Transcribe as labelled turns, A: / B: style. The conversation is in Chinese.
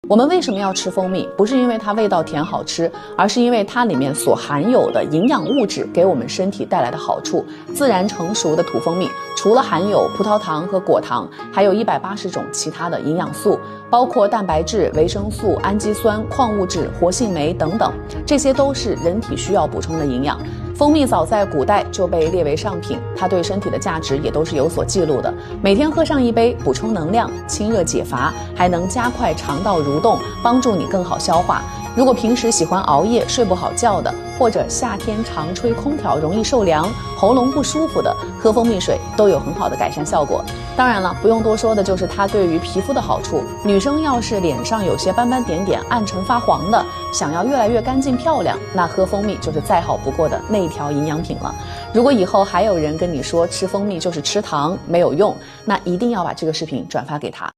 A: 我们为什么要吃蜂蜜？不是因为它味道甜好吃，而是因为它里面所含有的营养物质给我们身体带来的好处。自然成熟的土蜂蜜除了含有葡萄糖和果糖，还有180种其他的营养素，包括蛋白质、维生素、氨基酸、矿物质、活性酶等等，这些都是人体需要补充的营养。蜂蜜早在古代就被列为上品，它对身体的价值也都是有所记录的。每天喝上一杯，补充能量、清热解乏，还能加快肠道蠕动，帮助你更好消化。如果平时喜欢熬夜、睡不好觉的，或者夏天常吹空调容易受凉、喉咙不舒服的，喝蜂蜜水都有很好的改善效果。当然了，不用多说的就是它对于皮肤的好处。女生要是脸上有些斑斑点点、暗沉发黄的，想要越来越干净漂亮，那喝蜂蜜就是再好不过的那一条营养品了。如果以后还有人跟你说吃蜂蜜就是吃糖没有用，那一定要把这个视频转发给他。